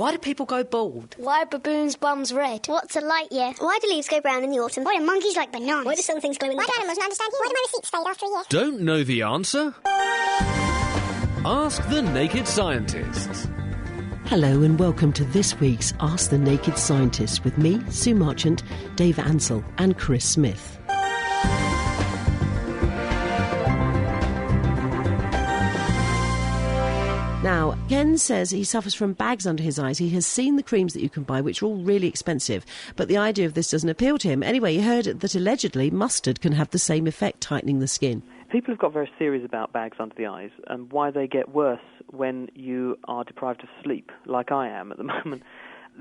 Why do people go bald? Why are baboons' bums red? What's a light year? Why do leaves go brown in the autumn? Why do monkeys like bananas? Why do some things glow in the dark? Why do animals not understand you? Why do my receipts fade after a year? Don't know the answer? Ask the Naked Scientists. Hello and welcome to this week's Ask the Naked Scientist with me, Sue Marchant, Dave Ansell and Chris Smith. Now, Ken says he suffers from bags under his eyes. He has seen the creams that you can buy, which are all really expensive, but the idea of this doesn't appeal to him. Anyway, he heard that allegedly mustard can have the same effect, tightening the skin. People have got various theories about bags under the eyes and why they get worse when you are deprived of sleep, like I am at the moment.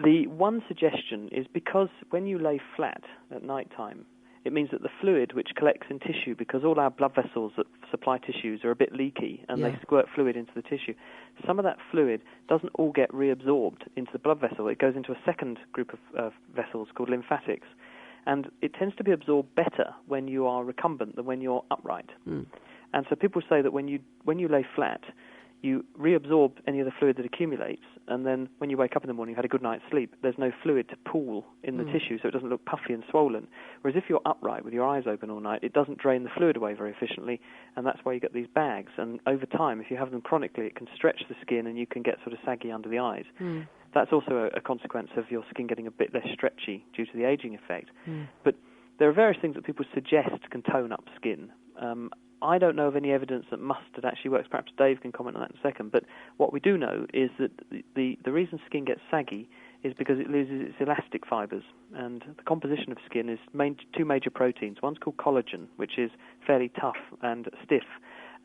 The one suggestion is because when you lay flat at night time, it means that the fluid which collects in tissue, because all our blood vessels that supply tissues are a bit leaky and they squirt fluid into the tissue, some of that fluid doesn't all get reabsorbed into the blood vessel. It goes into a second group of vessels called lymphatics. And it tends to be absorbed better when you are recumbent than when you're upright. And so people say that when you lay flat, you reabsorb any of the fluid that accumulates, and then when you wake up in the morning, you've had a good night's sleep, there's no fluid to pool in the tissue, so it doesn't look puffy and swollen. Whereas if you're upright with your eyes open all night, it doesn't drain the fluid away very efficiently, and that's why you get these bags. And over time, if you have them chronically, it can stretch the skin and you can get sort of saggy under the eyes. That's also a consequence of your skin getting a bit less stretchy due to the aging effect. But there are various things that people suggest can tone up skin. I don't know of any evidence that mustard actually works. Perhaps Dave can comment on that in a second. But what we do know is that the reason skin gets saggy is because it loses its elastic fibres. And the composition of skin is two major proteins. One's called collagen, which is fairly tough and stiff.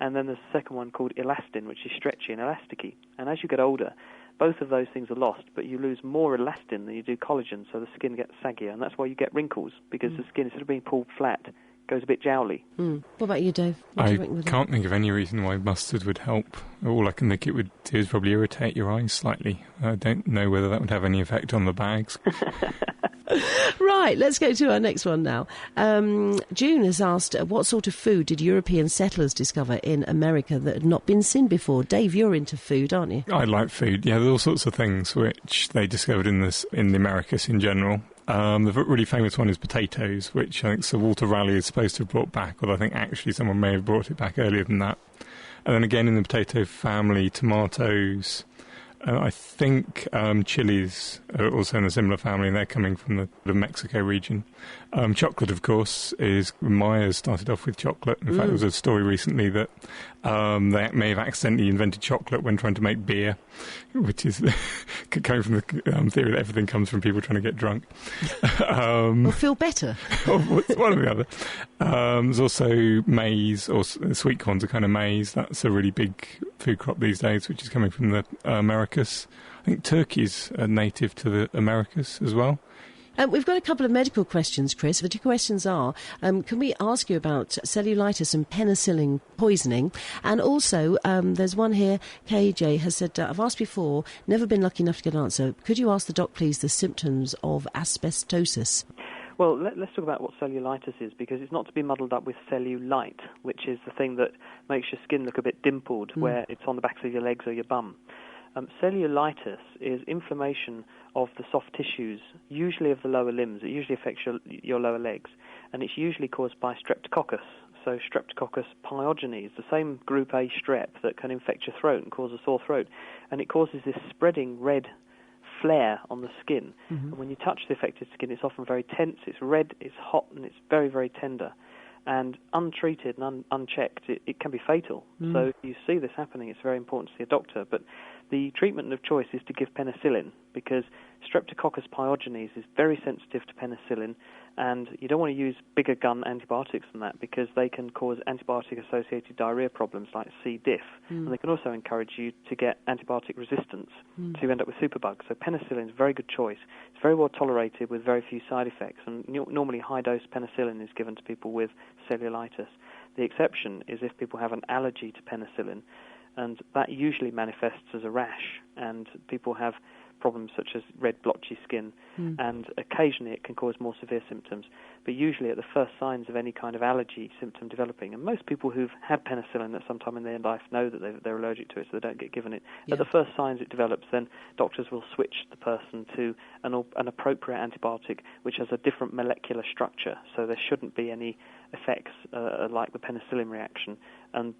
And then there's a second one called elastin, which is stretchy and elasticy. And as you get older, both of those things are lost, but you lose more elastin than you do collagen, so the skin gets saggier. And that's why you get wrinkles, because the skin, instead of being pulled flat, goes a bit jowly. What about you, Dave? I can't think of any reason why mustard would help. All I can think it would do is probably irritate your eyes slightly. I don't know whether that would have any effect on the bags. Right, let's go to our next one now. June has asked, what sort of food did European settlers discover in America that had not been seen before? Dave, you're into food, aren't you? I like food, yeah. There's all sorts of things which they discovered in the Americas in general. The really famous one is potatoes, which I think Sir Walter Raleigh is supposed to have brought back, although I think actually someone may have brought it back earlier than that. And then again in the potato family, tomatoes. I think chilies are also in a similar family, and they're coming from the Mexico region. Chocolate, of course, Myers started off with chocolate. In fact, there was a story recently that they may have accidentally invented chocolate when trying to make beer, which is coming from the theory that everything comes from people trying to get drunk. Or feel better. One or the other. There's also maize, or sweet corn's a kind of maize. That's a really big food crop these days, which is coming from the Americas. I think turkeys are native to the Americas as well. We've got a couple of medical questions, Chris. The two questions are, can we ask you about cellulitis and penicillin poisoning? And also, there's one here, KJ has said, I've asked before, never been lucky enough to get an answer. Could you ask the doc, please, the symptoms of asbestosis? Well, let's talk about what cellulitis is, because it's not to be muddled up with cellulite, which is the thing that makes your skin look a bit dimpled, where it's on the backs of your legs or your bum. Cellulitis is inflammation of the soft tissues, usually of the lower limbs. It usually affects your lower legs, and it's usually caused by streptococcus. So Streptococcus pyogenes, the same group A strep that can infect your throat and cause a sore throat, and it causes this spreading red flare on the skin. And when you touch the affected skin, it's often very tense, it's red, it's hot, and it's very, very tender. And untreated and unchecked, it can be fatal. So if you see this happening, it's very important to see a doctor. But the treatment of choice is to give penicillin, because Streptococcus pyogenes is very sensitive to penicillin, and you don't want to use bigger gun antibiotics than that, because they can cause antibiotic-associated diarrhea problems like C. diff, and they can also encourage you to get antibiotic resistance, so you end up with superbugs. So penicillin is a very good choice. It's very well tolerated with very few side effects, and normally high-dose penicillin is given to people with cellulitis. The exception is if people have an allergy to penicillin, and that usually manifests as a rash, and people have problems such as red blotchy skin, and occasionally it can cause more severe symptoms. But usually at the first signs of any kind of allergy symptom developing, and most people who've had penicillin at some time in their life know that they're allergic to it, so they don't get given it. At the first signs it develops, then doctors will switch the person to an appropriate antibiotic which has a different molecular structure, so there shouldn't be any effects like the penicillin reaction, and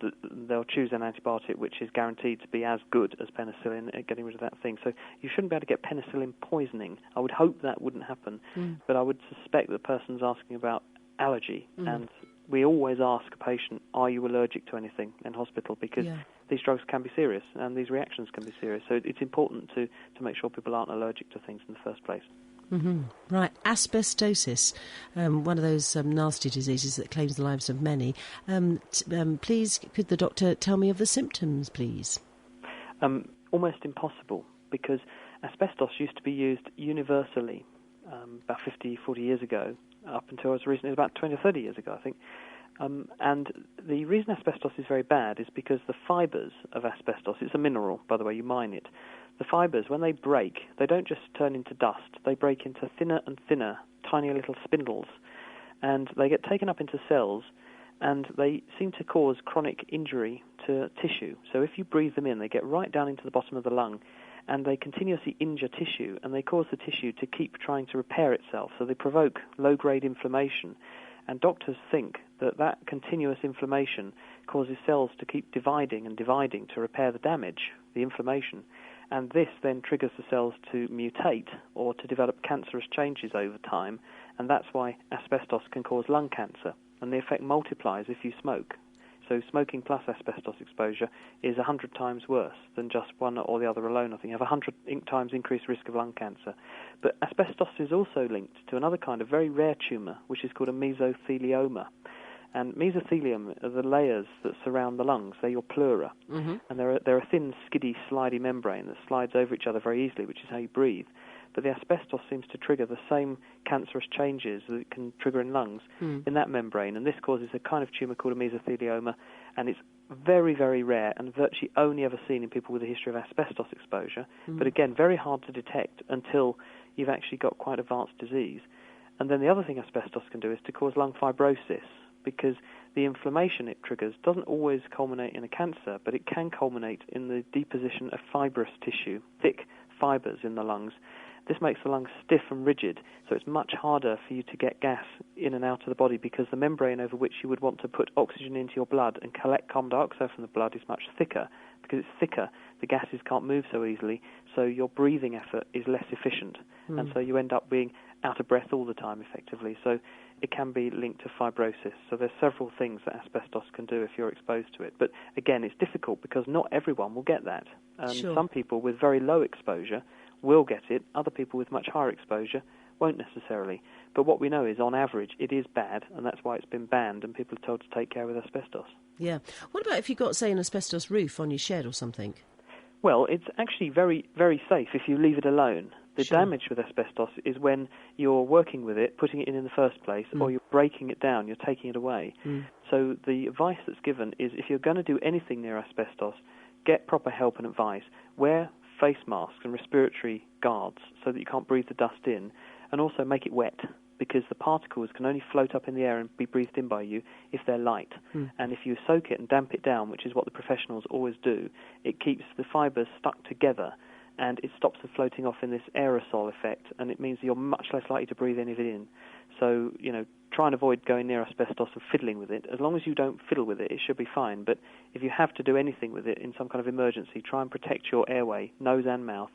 they'll choose an antibiotic which is guaranteed to be as good as penicillin at getting rid of that thing. So you shouldn't be able to get penicillin poisoning. I would hope that wouldn't happen, but I would suspect the person's asking about allergy, and we always ask a patient, are you allergic to anything in hospital, because these drugs can be serious and these reactions can be serious. So it's important to make sure people aren't allergic to things in the first place. Right, asbestosis, one of those nasty diseases that claims the lives of many. Please, could the doctor tell me of the symptoms, please? Almost impossible, because asbestos used to be used universally about 50, 40 years ago, up until as recently as about 20 or 30 years ago, I think. And the reason asbestos is very bad is because the fibres of asbestos, it's a mineral, by the way, you mine it. The fibres, when they break, they don't just turn into dust. They break into thinner and thinner, tiny little spindles, and they get taken up into cells, and they seem to cause chronic injury to tissue. So if you breathe them in, they get right down into the bottom of the lung, and they continuously injure tissue, and they cause the tissue to keep trying to repair itself. So they provoke low-grade inflammation. And doctors think that continuous inflammation causes cells to keep dividing and dividing to repair the damage, the inflammation. And this then triggers the cells to mutate or to develop cancerous changes over time. And that's why asbestos can cause lung cancer. And the effect multiplies if you smoke. So smoking plus asbestos exposure is 100 times worse than just one or the other alone. I think you have 100 times increased risk of lung cancer. But asbestos is also linked to another kind of very rare tumour, which is called a mesothelioma. And mesothelium are the layers that surround the lungs. They're your pleura. And they're a thin, skiddy, slidey membrane that slides over each other very easily, which is how you breathe. But the asbestos seems to trigger the same cancerous changes that it can trigger in lungs in that membrane. And this causes a kind of tumour called a mesothelioma. And it's very, very rare and virtually only ever seen in people with a history of asbestos exposure. But again, very hard to detect until you've actually got quite advanced disease. And then the other thing asbestos can do is to cause lung fibrosis, because the inflammation it triggers doesn't always culminate in a cancer, but it can culminate in the deposition of fibrous tissue, thick fibres in the lungs. This makes the lungs stiff and rigid, so it's much harder for you to get gas in and out of the body, because the membrane over which you would want to put oxygen into your blood and collect carbon dioxide from the blood is much thicker. Because it's thicker, the gases can't move so easily, so your breathing effort is less efficient, and so you end up being out of breath all the time, effectively. So it can be linked to fibrosis. So there's several things that asbestos can do if you're exposed to it. But again, it's difficult because not everyone will get that. Some people with very low exposure will get it. Other people with much higher exposure won't necessarily. But what we know is, on average, it is bad, and that's why it's been banned, and people are told to take care with asbestos. Yeah. What about if you've got, say, an asbestos roof on your shed or something? Well, it's actually very, very safe if you leave it alone. The damage with asbestos is when you're working with it, putting it in the first place, or you're breaking it down, you're taking it away. So the advice that's given is, if you're going to do anything near asbestos, get proper help and advice. Wear face masks and respiratory guards so that you can't breathe the dust in, and also make it wet, because the particles can only float up in the air and be breathed in by you if they're light. And if you soak it and damp it down, which is what the professionals always do, it keeps the fibres stuck together, and it stops them floating off in this aerosol effect, and it means you're much less likely to breathe any of it in. So, try and avoid going near asbestos and fiddling with it. As long as you don't fiddle with it, it should be fine. But if you have to do anything with it in some kind of emergency, try and protect your airway, nose and mouth,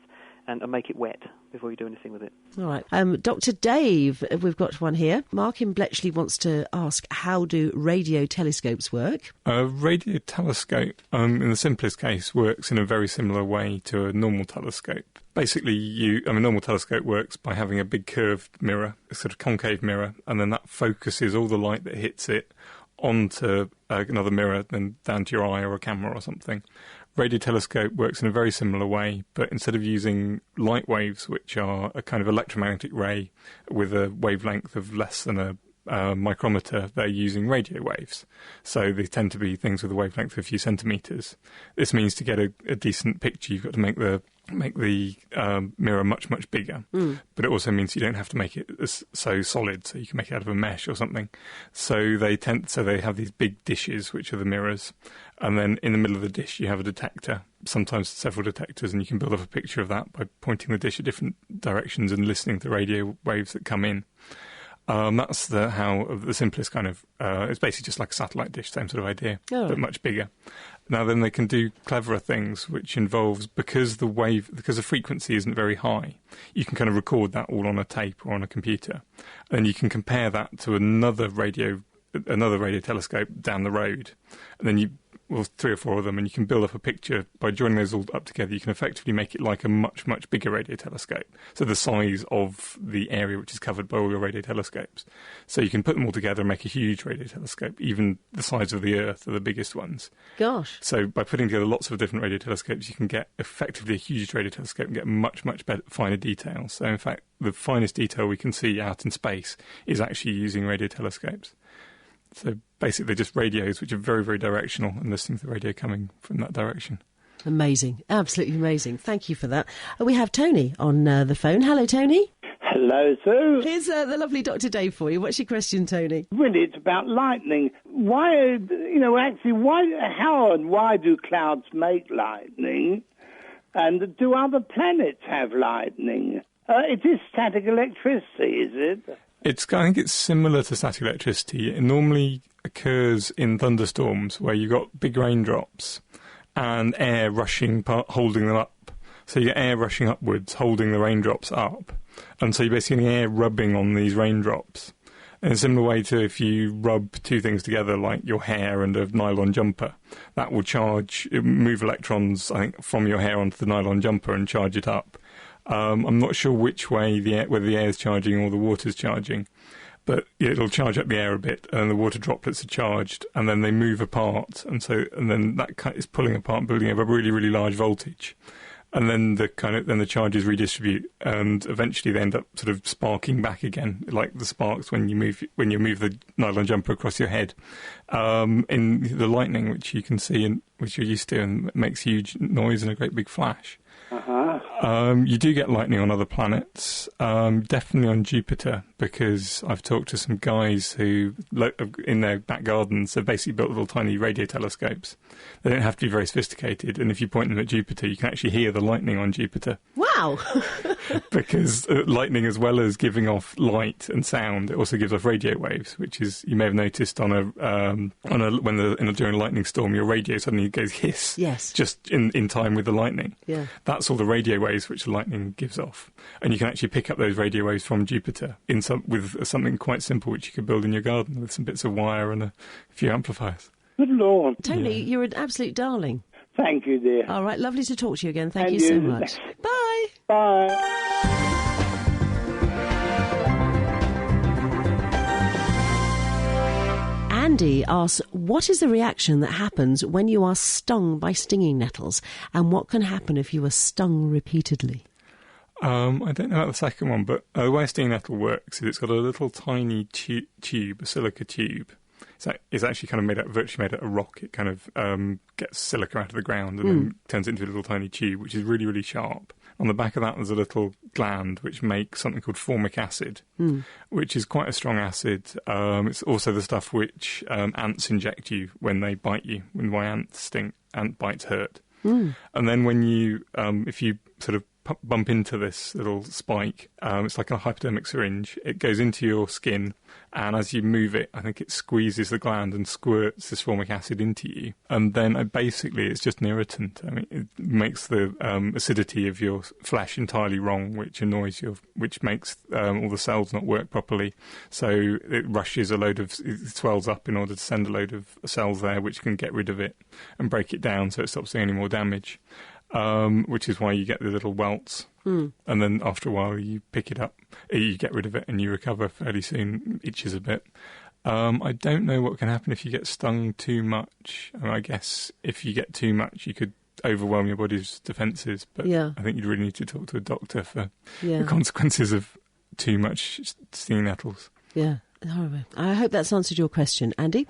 and make it wet before you do anything with it. All right. Dr. Dave, we've got one here. Mark in Bletchley wants to ask, how do radio telescopes work? A radio telescope, in the simplest case, works in a very similar way to a normal telescope. Basically, a normal telescope works by having a big curved mirror, a sort of concave mirror, and then that focuses all the light that hits it onto another mirror, then down to your eye or a camera or something. Radio telescope works in a very similar way, but instead of using light waves, which are a kind of electromagnetic ray with a wavelength of less than a micrometer, they're using radio waves. So they tend to be things with a wavelength of a few centimetres. This means to get a decent picture, you've got to make the make the mirror much, much bigger. But it also means you don't have to make it so solid, so you can make it out of a mesh or something. So they have these big dishes, which are the mirrors, and then in the middle of the dish you have a detector, sometimes several detectors, and you can build up a picture of that by pointing the dish at different directions and listening to the radio waves that come in. That's the simplest kind of... it's basically just like a satellite dish, same sort of idea, but much bigger. Now then they can do cleverer things, which involves, because the frequency isn't very high, you can kind of record that all on a tape or on a computer. And you can compare that to another radio telescope down the road. And then three or four of them, and you can build up a picture. By joining those all up together, you can effectively make it like a much, much bigger radio telescope. So the size of the area which is covered by all your radio telescopes. So you can put them all together and make a huge radio telescope, even the size of the Earth are the biggest ones. Gosh. So by putting together lots of different radio telescopes, you can get effectively a huge radio telescope and get much, much better, finer detail. So in fact, the finest detail we can see out in space is actually using radio telescopes. So basically they're just radios which are very, very directional and listening to the radio coming from that direction. Amazing. Absolutely amazing. Thank you for that. We have Tony on the phone. Hello, Tony. Hello, Sue. Here's the lovely Dr. Dave for you. What's your question, Tony? Really, it's about lightning. Why, how and why do clouds make lightning? And do other planets have lightning? It is static electricity, is it? I think it's similar to static electricity. It normally occurs in thunderstorms where you've got big raindrops and air rushing, holding them up. So you get air rushing upwards, holding the raindrops up. And so you're basically getting air rubbing on these raindrops. In a similar way to if you rub two things together, like your hair and a nylon jumper, that will move electrons, I think, from your hair onto the nylon jumper and charge it up. I'm not sure which way whether the air is charging or the water's charging, but it'll charge up the air a bit, and the water droplets are charged, and then they move apart, and then that is pulling apart, building up a really, really large voltage, and then the charges redistribute, and eventually they end up sort of sparking back again, like the sparks when you move the nylon jumper across your head. In the lightning, which you can see and which you're used to, and it makes huge noise and a great big flash. You do get lightning on other planets, definitely on Jupiter, because I've talked to some guys who, in their back gardens, have basically built little tiny radio telescopes. They don't have to be very sophisticated, and if you point them at Jupiter, you can actually hear the lightning on Jupiter. Wow! Because lightning, as well as giving off light and sound, it also gives off radio waves, which is, you may have noticed during a lightning storm, your radio suddenly goes hiss. Yes. Just in time with the lightning. Yeah. That's all the radio waves which the lightning gives off. And you can actually pick up those radio waves from Jupiter with something quite simple which you could build in your garden with some bits of wire and a few amplifiers. Good Lord. Tony, you're an absolute darling. Thank you, dear. All right, lovely to talk to you again. Thank And you so you. much. Bye. Bye. Andy asks, what is the reaction that happens when you are stung by stinging nettles, and what can happen if you are stung repeatedly? I don't know about the second one, but the way a stinging nettle works is it's got a little tiny tube, a silica tube. It's actually kind of virtually made out of rock. It kind of gets silica out of the ground and then turns it into a little tiny tube, which is really, really sharp. On the back of that there's a little gland which makes something called formic acid, which is quite a strong acid. It's also the stuff which ants inject you when they bite you, when ant bites hurt. And then when if you sort of bump into this little spike, it's like a hypodermic syringe. It goes into your skin, and as you move it, I think it squeezes the gland and squirts this formic acid into you. And then basically it's just an irritant. I mean, it makes the acidity of your flesh entirely wrong, which which makes all the cells not work properly. So it swells up in order to send a load of cells there, which can get rid of it and break it down so it stops doing any more damage. Which is why you get the little welts. And then after a while you pick it up, you get rid of it and you recover fairly soon. It itches a bit. I don't know what can happen if you get stung too much. I guess if you get too much you could overwhelm your body's defences, but I think you'd really need to talk to a doctor for the consequences of too much stinging nettles. Yeah, horrible. I hope that's answered your question, Andy.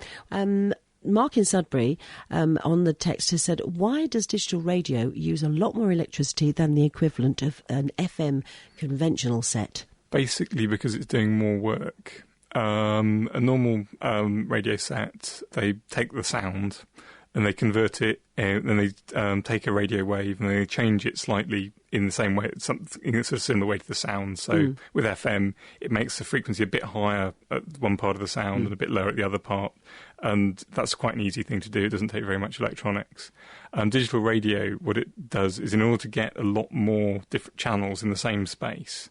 Mark in Sudbury on the text has said, why does digital radio use a lot more electricity than the equivalent of an FM conventional set? Basically because it's doing more work. A normal radio set, they take the sound and they convert it, and then they take a radio wave and they change it slightly in the same way, in a sort of similar way to the sound. So with FM, it makes the frequency a bit higher at one part of the sound and a bit lower at the other part. And that's quite an easy thing to do. It doesn't take very much electronics. Digital radio, what it does is, in order to get a lot more different channels in the same space,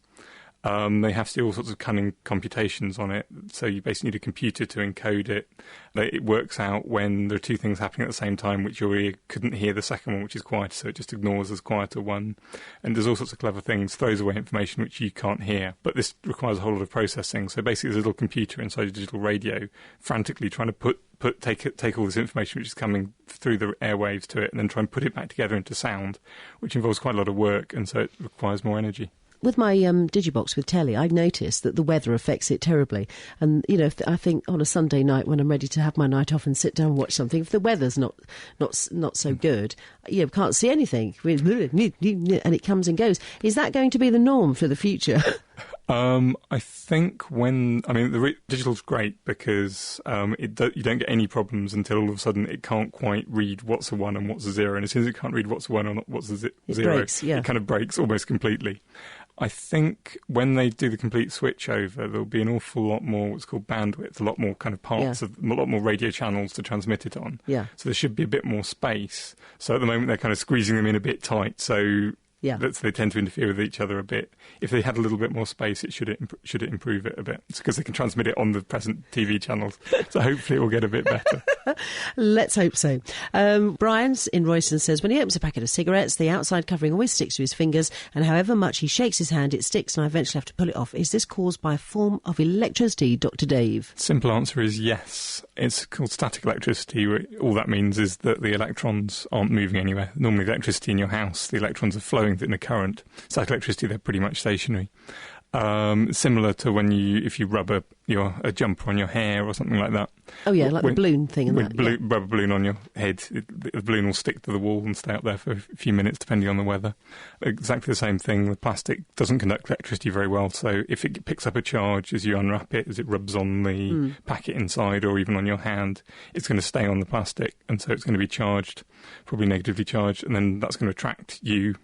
they have to do all sorts of cunning computations on it. So you basically need a computer to encode it. It works out when there are two things happening at the same time, which your ear couldn't hear the second one, which is quieter, so it just ignores the quieter one. And there's all sorts of clever things, throws away information which you can't hear. But this requires a whole lot of processing. So basically there's a little computer inside a digital radio frantically trying to take all this information which is coming through the airwaves to it and then try and put it back together into sound, which involves quite a lot of work, and so it requires more energy. With my Digibox with telly, I've noticed that the weather affects it terribly. And, you know, I think on a Sunday night when I'm ready to have my night off and sit down and watch something, if the weather's not so good, you can't see anything. And it comes and goes. Is that going to be the norm for the future? I think the digital's great because you don't get any problems until all of a sudden it can't quite read what's a 1 and what's a 0. And as soon as it can't read what's a 1 and what's a 0, it kind of breaks almost completely. I think when they do the complete switch over, there'll be an awful lot more what's called bandwidth, a lot more kind of parts of a lot more radio channels to transmit it on. Yeah. So there should be a bit more space. So at the moment they're kind of squeezing them in a bit tight. So they tend to interfere with each other a bit. If they had a little bit more space, it should improve it a bit, because they can transmit it on the present TV channels. So hopefully it will get a bit better. Let's hope so. Brian in Royston says, when he opens a packet of cigarettes, the outside covering always sticks to his fingers, and however much he shakes his hand, it sticks, and I eventually have to pull it off. Is this caused by a form of electricity, Dr. Dave? Simple answer is yes. It's called static electricity. All that means is that the electrons aren't moving anywhere. Normally the electricity in your house, the electrons are flowing in a current. Static electricity, they're pretty much stationary. Similar to if you rub a jumper on your hair or something like that. Oh yeah, like the balloon thing. Rub a balloon on your head, the balloon will stick to the wall and stay up there for a few minutes depending on the weather. Exactly the same thing, the plastic doesn't conduct electricity very well, so if it picks up a charge as you unwrap it, as it rubs on the packet inside or even on your hand, it's going to stay on the plastic, and so it's going to be charged, probably negatively charged, and then that's going to attract you.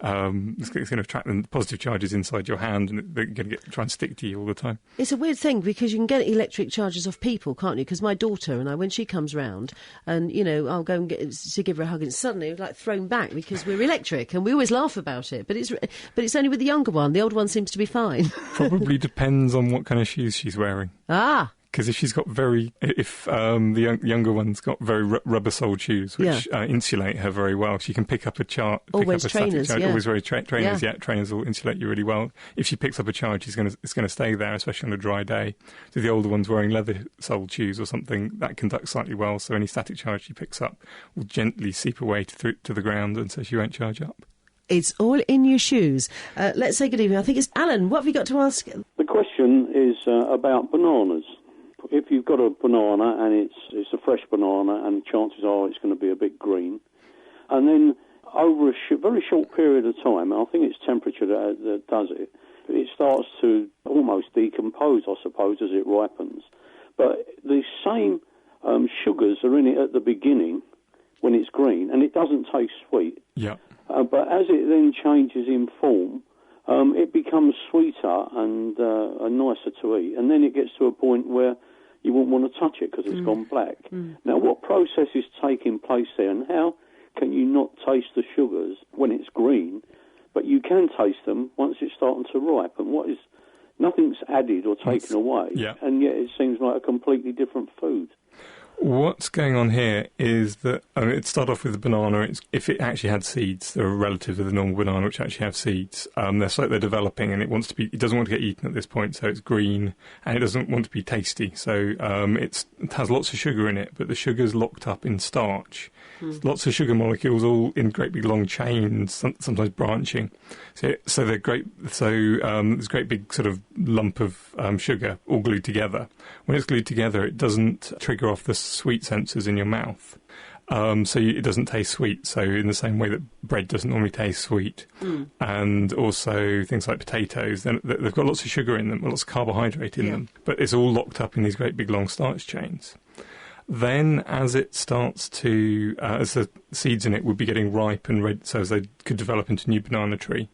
It's going to attract the positive charges inside your hand, and they're going to try and stick to you all the time. It's a weird thing because you can get electric charges off people, can't you? Because my daughter and I, when she comes round, and I'll go and give her a hug, and suddenly it's like thrown back because we're electric, and we always laugh about it. But it's only with the younger one. The old one seems to be fine. Probably depends on what kind of shoes she's wearing. Because if she's got the younger one's got very rubber-soled shoes, which insulate her very well, she can pick up a charge. Always trainers, Always very trainers, trainers will insulate you really well. If she picks up a charge, it's going to stay there, especially on a dry day. So the older one's wearing leather-soled shoes or something, that conducts slightly well, so any static charge she picks up will gently seep away to the ground, and so she won't charge up. It's all in your shoes. Let's say good evening. I think it's Alan. What have you got to ask? The question is about bananas. If you've got a banana and it's a fresh banana, and chances are it's going to be a bit green, and then over a very short period of time, I think it's temperature that does it, it starts to almost decompose, I suppose, as it ripens. But the same sugars are in it at the beginning when it's green, and it doesn't taste sweet. Yeah. But as it then changes in form, it becomes sweeter and nicer to eat, and then it gets to a point where you wouldn't want to touch it because it's gone black. Now, what process is taking place there, and how can you not taste the sugars when it's green, but you can taste them once it's starting to ripen? Nothing's added or taken away, and yet it seems like a completely different food. What's going on here is that it started off with the banana. If it actually had seeds, they're a relative of the normal banana, which actually have seeds. They're developing, and it doesn't want to get eaten at this point, so it's green, and it doesn't want to be tasty. So it has lots of sugar in it, but the sugar's locked up in starch. Lots of sugar molecules, all in great big long chains, sometimes branching. So they're great. So there's a great big sort of lump of sugar all glued together. When it's glued together, it doesn't trigger off the sweet sensors in your mouth. It doesn't taste sweet. So in the same way that bread doesn't normally taste sweet, and also things like potatoes, they've got lots of sugar in them, lots of carbohydrate in them, but it's all locked up in these great big long starch chains. Then, as it starts to, as the seeds in it would be getting ripe and red, so as they could develop into a new banana tree,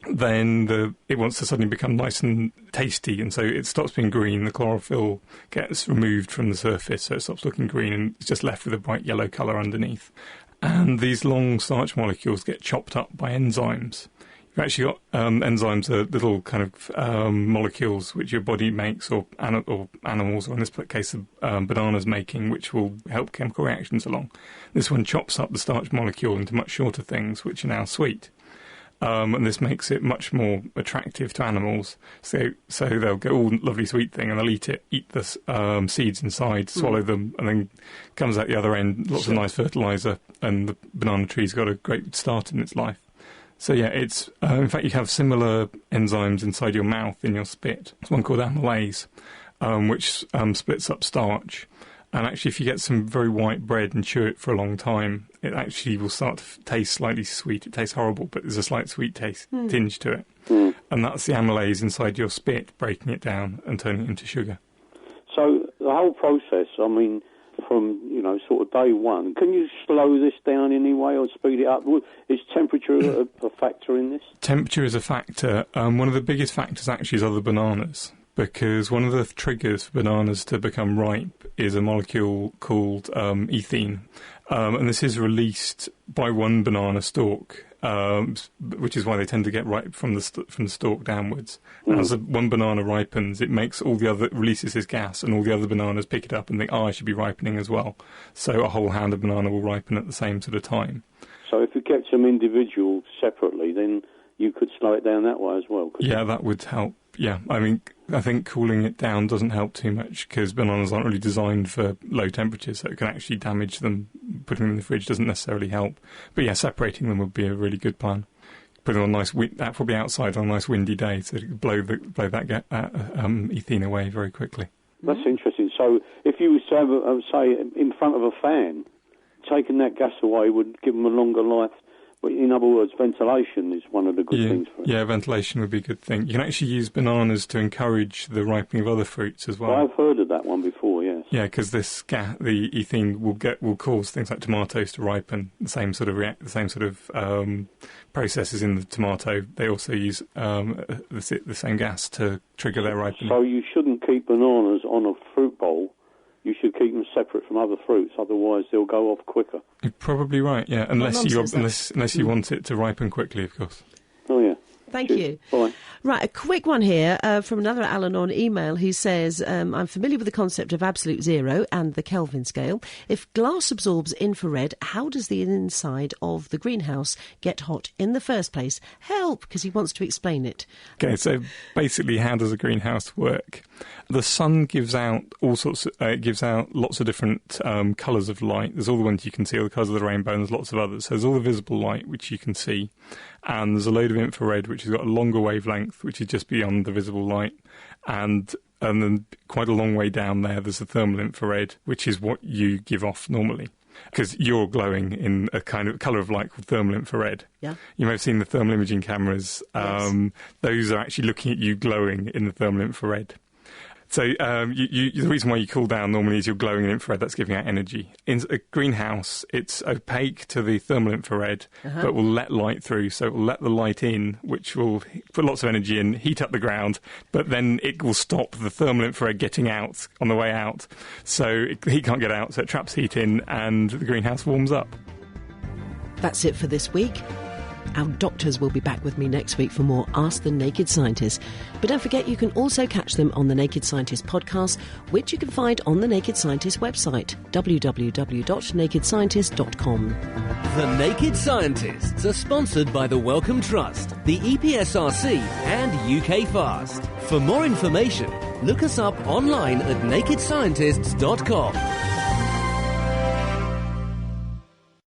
then it wants to suddenly become nice and tasty, and so it stops being green. The chlorophyll gets removed from the surface, so it stops looking green, and it's just left with a bright yellow colour underneath. And these long starch molecules get chopped up by enzymes. You've actually got enzymes are little kind of molecules which your body makes, or animals, or in this case bananas making, which will help chemical reactions along. This one chops up the starch molecule into much shorter things, which are now sweet. And this makes it much more attractive to animals. So they'll get all lovely sweet thing, and they'll eat the seeds inside, swallow them, and then comes out the other end, lots of nice fertiliser, and the banana tree's got a great start in its life. So yeah, it's in fact you have similar enzymes inside your mouth in your spit. There's one called amylase, which splits up starch. And actually, if you get some very white bread and chew it for a long time, it actually will start to taste slightly sweet. It tastes horrible, but there's a slight sweet tinge to it. And that's the amylase inside your spit breaking it down and turning it into sugar. So the whole process, I mean, from, sort of day one, can you slow this down in any way or speed it up? Is temperature a factor in this? Temperature is a factor. One of the biggest factors actually is other bananas, because one of the triggers for bananas to become ripe is a molecule called ethene. And this is released by one banana stalk, which is why they tend to get ripe from the stalk downwards. And as one banana ripens, it releases this gas, and all the other bananas pick it up and think, I should be ripening as well. So a whole hand of banana will ripen at the same sort of time. So if you kept them individual separately, then you could slow it down that way as well. Yeah, that would help. Yeah, I think cooling it down doesn't help too much, because bananas aren't really designed for low temperatures, so it can actually damage them. Putting them in the fridge doesn't necessarily help. But yeah, separating them would be a really good plan. Put them on probably outside on a nice windy day, so it blow that ethene away very quickly. That's interesting. So if you was to have, say, in front of a fan, taking that gas away would give them a longer life. But in other words, ventilation is one of the good things for it. Yeah, ventilation would be a good thing. You can actually use bananas to encourage the ripening of other fruits as well. I've heard of that one before, yes. Yeah, because the ethene will cause things like tomatoes to ripen. The same sort of processes in the tomato. They also use the same gas to trigger their ripening. So you shouldn't keep bananas on a fruit bowl. You should keep them separate from other fruits, otherwise they'll go off quicker. You're probably right, yeah, unless you want it to ripen quickly, of course. Oh, yeah. Thank you. Bye. Right, a quick one here from another Alan on email who says, I'm familiar with the concept of absolute zero and the Kelvin scale. If glass absorbs infrared, how does the inside of the greenhouse get hot in the first place? Help, because he wants to explain it. Okay, so basically, how does a greenhouse work? The sun gives out lots of different colours of light. There's all the ones you can see, all the colours of the rainbow, and there's lots of others. So there's all the visible light, which you can see. And there's a load of infrared, which has got a longer wavelength, which is just beyond the visible light. And then quite a long way down there's the thermal infrared, which is what you give off normally. Because you're glowing in a kind of colour of light called thermal infrared. Yeah. You may have seen the thermal imaging cameras. Yes. Those are actually looking at you glowing in the thermal infrared. So the reason why you cool down normally is you're glowing in infrared, that's giving out energy. In a greenhouse, it's opaque to the thermal infrared, but will let light through, so it will let the light in, which will put lots of energy in, heat up the ground, but then it will stop the thermal infrared getting out on the way out. So the heat can't get out, so it traps heat in, and the greenhouse warms up. That's it for this week. Our doctors will be back with me next week for more Ask the Naked Scientist. But don't forget, you can also catch them on the Naked Scientist podcast, which you can find on the Naked Scientist website, www.nakedscientist.com. The Naked Scientists are sponsored by the Wellcome Trust, the EPSRC and UK Fast. For more information, look us up online at nakedscientists.com.